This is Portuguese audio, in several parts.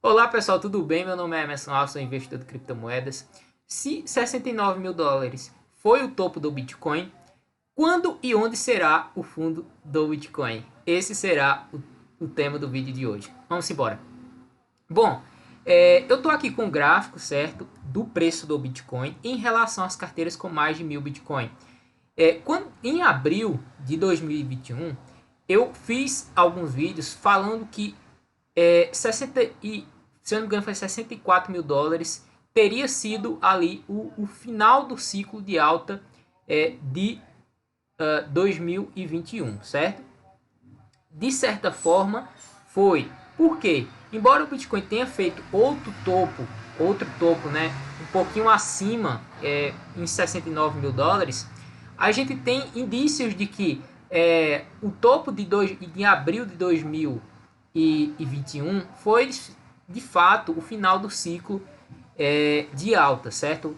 Olá pessoal, tudo bem? Meu nome é Emerson Alves, sou investidor de criptomoedas. Se 69 mil dólares foi o topo do Bitcoin, quando e onde será o fundo do Bitcoin? Esse será o tema do vídeo de hoje. Vamos embora. Bom, eu estou aqui com o gráfico, certo, do preço do Bitcoin em relação às carteiras com mais de 1000 Bitcoin. Em abril de 2021, eu fiz alguns vídeos falando que 60 e, se eu não me engano, foi 64 mil dólares, teria sido ali o final do ciclo de alta de 2021, certo? De certa forma, foi. Por quê? Embora o Bitcoin tenha feito outro topo, né, um pouquinho acima, em 69 mil dólares, a gente tem indícios de que o topo de abril de 2021 foi de fato o final do ciclo de alta, certo?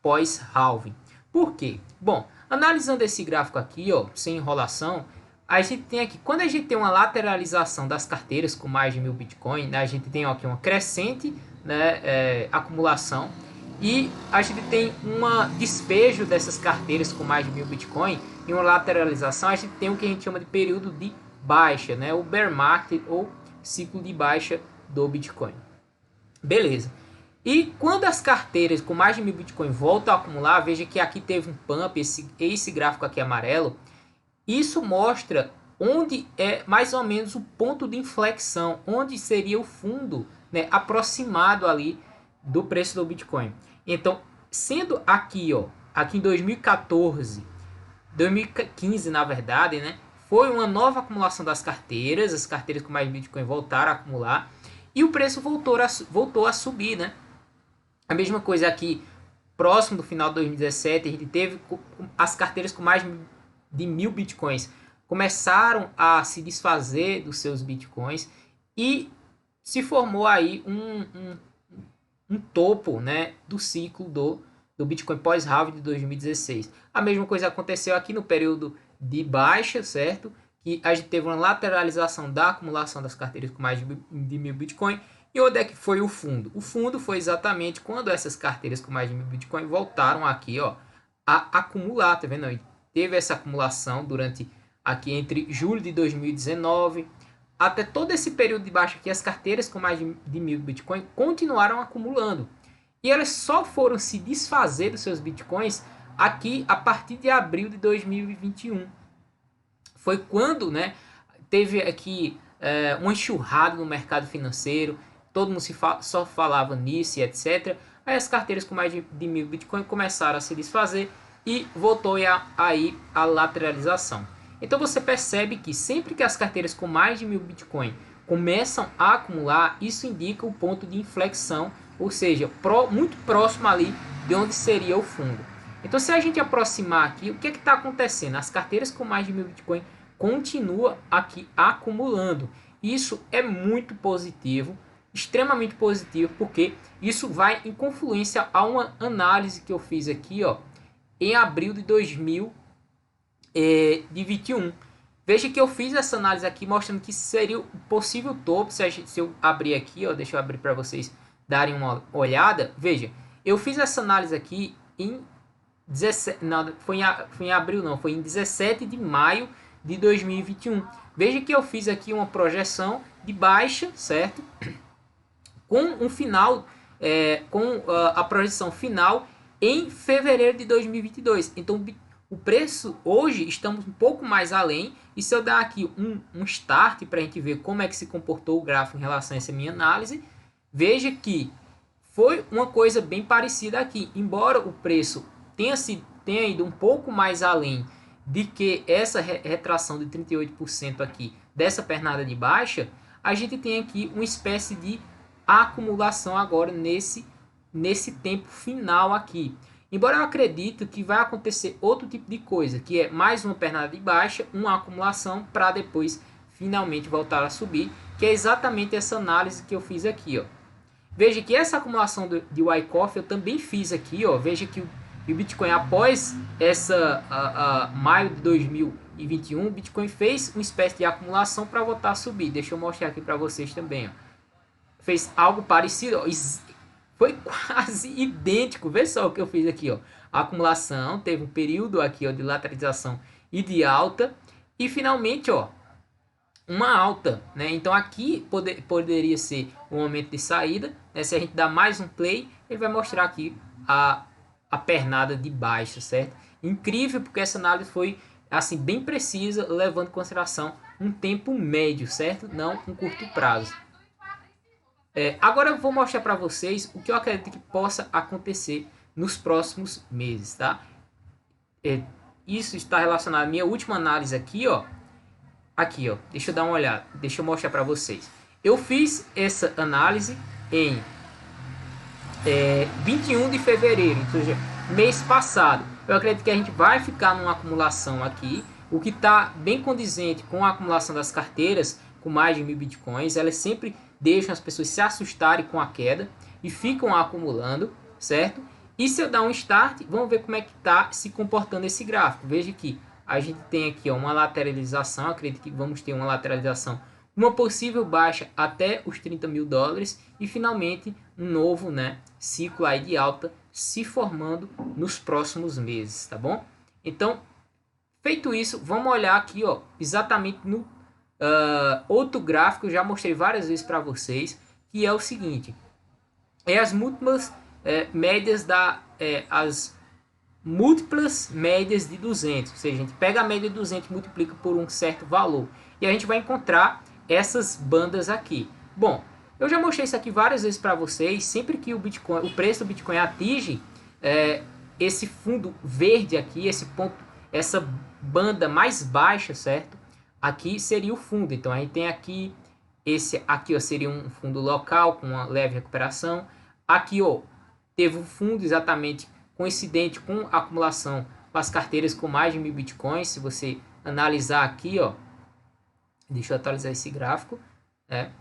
Pós-halving. Por quê? Bom, analisando esse gráfico aqui, ó, sem enrolação, a gente tem aqui, quando a gente tem uma lateralização das carteiras com mais de 1000 Bitcoin, né, a gente tem ó, aqui uma crescente, né, acumulação, e a gente tem um despejo dessas carteiras com mais de 1000 Bitcoin e uma lateralização. A gente tem o que a gente chama de período de baixa, né, o bear market ou ciclo de baixa do Bitcoin. Beleza. E quando as carteiras com mais de 1000 Bitcoin voltam a acumular, veja que aqui teve um pump, esse gráfico aqui amarelo, isso mostra onde é mais ou menos o ponto de inflexão, onde seria o fundo, né, aproximado ali do preço do Bitcoin. Então, sendo aqui, ó, aqui em 2014, 2015 na verdade, né, foi uma nova acumulação das carteiras, as carteiras com mais Bitcoin voltaram a acumular e o preço voltou a subir, né? A mesma coisa aqui, próximo do final de 2017, a gente teve as carteiras com mais de 1000 bitcoins começaram a se desfazer dos seus bitcoins e se formou aí um topo, né, do ciclo do Bitcoin pós-halving de 2016. A mesma coisa aconteceu aqui no período de baixa, certo? Que a gente teve uma lateralização da acumulação das carteiras com mais de 1000 Bitcoin. E onde é que foi o fundo? O fundo foi exatamente quando essas carteiras com mais de 1000 Bitcoin voltaram aqui, ó, a acumular, tá vendo aí? Teve essa acumulação durante aqui entre julho de 2019 até todo esse período de baixa que as carteiras com mais de 1000 Bitcoin continuaram acumulando. E elas só foram se desfazer dos seus Bitcoins aqui a partir de abril de 2021. Foi quando, né, teve aqui uma enxurrada no mercado financeiro, todo mundo só falava nisso e etc. Aí as carteiras com mais de 1000 Bitcoin começaram a se desfazer e voltou aí a lateralização. Então você percebe que sempre que as carteiras com mais de 1000 Bitcoin começam a acumular, isso indica o ponto de inflexão, ou seja, muito próximo ali de onde seria o fundo. Então se a gente aproximar aqui, o que está acontecendo? As carteiras com mais de 1000 Bitcoin continua aqui acumulando. Isso é muito positivo, extremamente positivo, porque isso vai em confluência a uma análise que eu fiz aqui, ó, em abril de 2021. Veja que eu fiz essa análise aqui mostrando que seria o possível topo. Se eu abrir aqui, ó, deixa eu abrir para vocês darem uma olhada. Veja, eu fiz essa análise aqui em 17, não, foi em abril não, foi em 17 de maio de 2021. Veja que eu fiz aqui uma projeção de baixa, certo? Com um final, com a projeção final em fevereiro de 2022. Então, o preço hoje estamos um pouco mais além. E se eu dar aqui um start para a gente ver como é que se comportou o gráfico em relação a essa minha análise, veja que foi uma coisa bem parecida aqui. Embora o preço tenha ido um pouco mais além de que essa retração de 38% aqui dessa pernada de baixa, a gente tem aqui uma espécie de acumulação agora nesse tempo final aqui. Embora eu acredite que vai acontecer outro tipo de coisa, que é mais uma pernada de baixa, uma acumulação para depois finalmente voltar a subir, que é exatamente essa análise que eu fiz aqui, ó. Veja que essa acumulação de Wyckoff eu também fiz aqui, ó. Veja que o Bitcoin após essa maio de 2021, o Bitcoin fez uma espécie de acumulação para voltar a subir. Deixa eu mostrar aqui para vocês também, ó. fez algo parecido, ó, foi quase idêntico. Vê só o que eu fiz aqui, ó. A acumulação teve um período aqui, ó, de lateralização e de alta, e finalmente, ó, uma alta, né? Então aqui poderia ser o momento de saída, né? Se a gente dar mais um play, ele vai mostrar aqui a pernada de baixo, certo? Incrível, porque essa análise foi assim bem precisa, levando em consideração um tempo médio, certo? Não um curto prazo. Agora eu vou mostrar para vocês o que eu acredito que possa acontecer nos próximos meses, tá? Isso está relacionado à minha última análise aqui, ó. Aqui, ó. Deixa eu dar uma olhada. Deixa eu mostrar para vocês. Eu fiz essa análise em 21 de fevereiro, ou seja, mês passado. Eu acredito que a gente vai ficar numa acumulação aqui, o que está bem condizente com a acumulação das carteiras com mais de 1000 bitcoins. Elas sempre deixam as pessoas se assustarem com a queda e ficam acumulando, certo? E se eu dar um start, vamos ver como é que está se comportando esse gráfico. Veja que a gente tem aqui, ó, uma lateralização. Acredito que vamos ter uma lateralização, uma possível baixa até os 30 mil dólares e finalmente um novo, né, ciclo aí de alta se formando nos próximos meses, tá bom? Então, feito isso, vamos olhar aqui, ó, exatamente no outro gráfico. Eu já mostrei várias vezes para vocês, que é o seguinte: as múltiplas médias as múltiplas médias de 200, ou seja, a gente pega a média de 200 e multiplica por um certo valor, e a gente vai encontrar essas bandas aqui. Bom, eu já mostrei isso aqui várias vezes para vocês. Sempre que o preço do Bitcoin atinge esse fundo verde aqui, esse ponto, essa banda mais baixa, certo? Aqui seria o fundo. Então a gente tem aqui esse aqui, ó, seria um fundo local com uma leve recuperação. Aqui, ó, teve um fundo exatamente coincidente com a acumulação com as carteiras com mais de 1000 bitcoins. Se você analisar aqui, ó, deixa eu atualizar esse gráfico, né?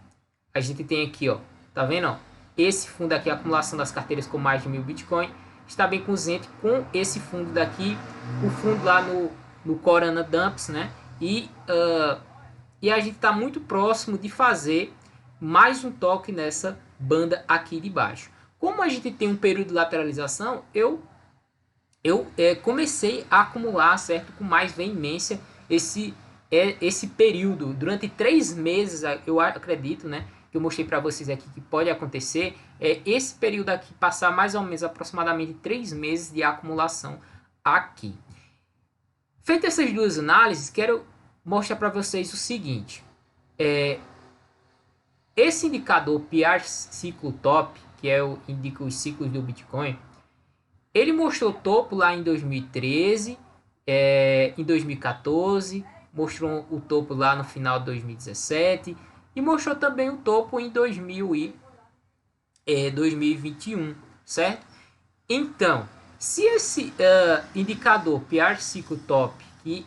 A gente tem aqui, ó, tá vendo, ó, esse fundo aqui, a acumulação das carteiras com mais de 1000 bitcoin, está bem coincidente com esse fundo daqui, o fundo lá no Corona Dumps, né? E a gente está muito próximo de fazer mais um toque nessa banda aqui de baixo. Como a gente tem um período de lateralização, eu comecei a acumular, certo, com mais veemência esse período. Durante 3 meses, eu acredito, né, que eu mostrei para vocês aqui que pode acontecer, esse período aqui passar mais ou menos aproximadamente 3 meses de acumulação aqui. Feito essas duas análises, quero mostrar para vocês o seguinte: esse indicador PR Ciclo Top, que indica os ciclos do Bitcoin, ele mostrou topo lá em 2013, em 2014, mostrou o topo lá no final de 2017 e mostrou também o topo em 2021, certo? Então, se esse indicador PR Ciclo Top, e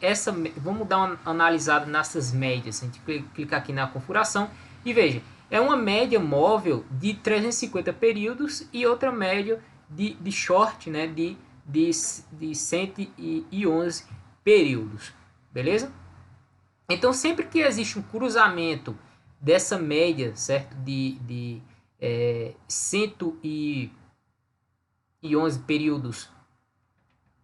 vamos dar uma analisada nessas médias. A gente clica aqui na configuração e veja, é uma média móvel de 350 períodos e outra média de short, né, de 111 períodos, beleza? Então, sempre que existe um cruzamento dessa média, certo, de 111 períodos,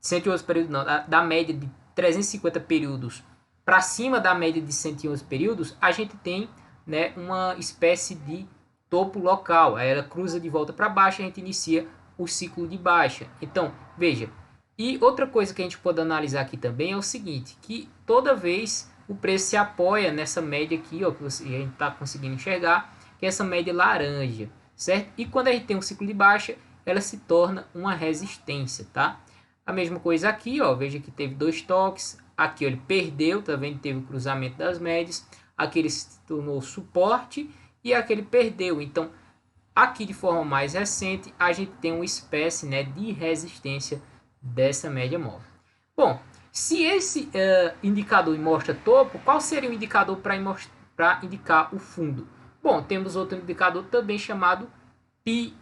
111 períodos não, da média de 350 períodos para cima da média de 111 períodos, a gente tem, né, uma espécie de topo local. Aí ela cruza de volta para baixo, a gente inicia o ciclo de baixa. Então, veja. E outra coisa que a gente pode analisar aqui também é o seguinte, que toda vez o preço se apoia nessa média aqui, ó, que a gente está conseguindo enxergar, que é essa média laranja, certo? E quando a gente tem um ciclo de baixa, ela se torna uma resistência, tá? A mesma coisa aqui, ó, veja que teve 2 toques, aqui ó, ele perdeu, tá vendo? Teve o cruzamento das médias, aqui ele se tornou suporte e aqui ele perdeu. Então, aqui de forma mais recente, a gente tem uma espécie, né, de resistência dessa média móvel. Bom, se esse indicador mostra topo, qual seria o indicador para indicar o fundo? Bom, temos outro indicador também chamado PI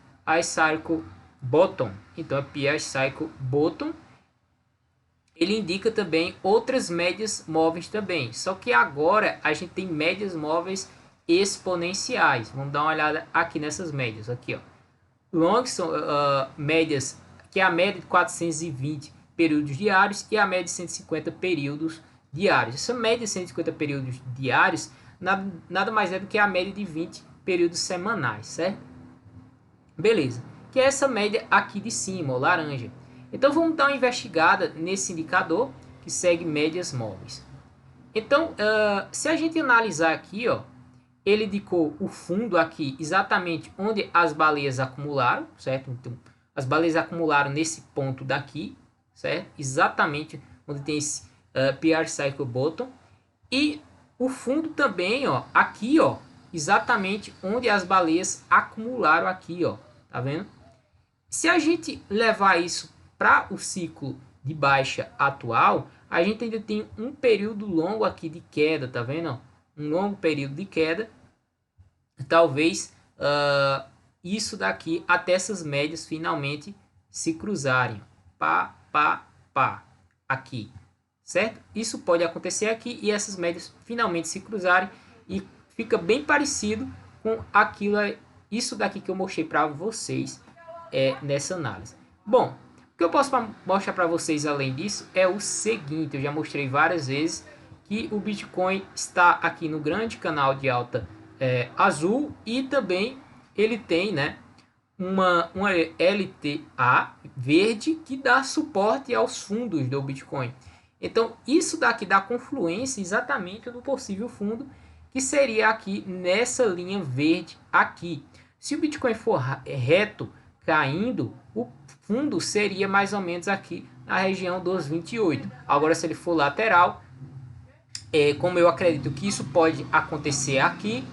Cycle Bottom. Então, é PI Cycle Bottom. Ele indica também outras médias móveis também. Só que agora a gente tem médias móveis exponenciais. Vamos dar uma olhada aqui nessas médias. Aqui, ó. Long são médias, que é a média de 420 períodos diários e a média de 150 períodos diários. Essa média de 150 períodos diários nada mais é do que a média de 20 períodos semanais, certo? Beleza. Que é essa média aqui de cima, o laranja. Então vamos dar uma investigada nesse indicador que segue médias móveis. Então, se a gente analisar aqui, ó, ele indicou o fundo aqui exatamente onde as baleias acumularam, certo? Então, as baleias acumularam nesse ponto daqui, certo? Exatamente onde tem esse PR Cycle Bottom. E o fundo também, ó, aqui, ó, exatamente onde as baleias acumularam aqui, ó, tá vendo? Se a gente levar isso para o ciclo de baixa atual, a gente ainda tem um período longo aqui de queda, tá vendo? Um longo período de queda. Talvez isso daqui até essas médias finalmente se cruzarem. Pá, pá, pá. Aqui, certo? Isso pode acontecer aqui e essas médias finalmente se cruzarem e fica bem parecido com aquilo, isso daqui que eu mostrei para vocês nessa análise. Bom, o que eu posso mostrar para vocês além disso é o seguinte: eu já mostrei várias vezes que o Bitcoin está aqui no grande canal de alta azul e também ele tem, né, uma LTA verde que dá suporte aos fundos do Bitcoin. Então isso daqui dá confluência exatamente no possível fundo que seria aqui nessa linha verde aqui. Se o Bitcoin for reto caindo, o fundo seria mais ou menos aqui na região dos 28. Agora, se ele for lateral, como eu acredito que isso pode acontecer aqui,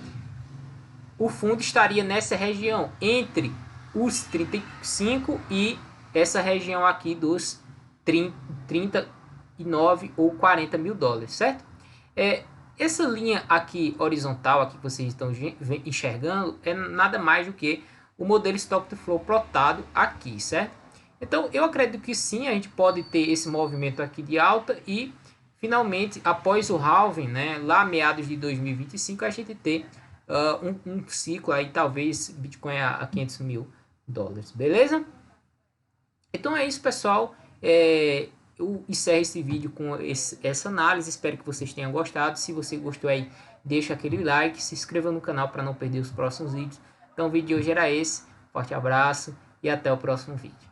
o fundo estaria nessa região entre os 35 e essa região aqui dos 39 ou 40 mil dólares, certo? Essa linha aqui horizontal aqui que vocês estão enxergando é nada mais do que o modelo Stock to Flow plotado aqui, certo? Então eu acredito que sim, a gente pode ter esse movimento aqui de alta e finalmente após o halving, né, lá meados de 2025, a gente ter um ciclo aí, talvez Bitcoin a 500 mil dólares, beleza? Então é isso, pessoal. Eu encerro esse vídeo com essa análise. Espero que vocês tenham gostado. Se você gostou aí, deixa aquele like, se inscreva no canal para não perder os próximos vídeos. Então o vídeo de hoje era esse. Forte abraço e até o próximo vídeo.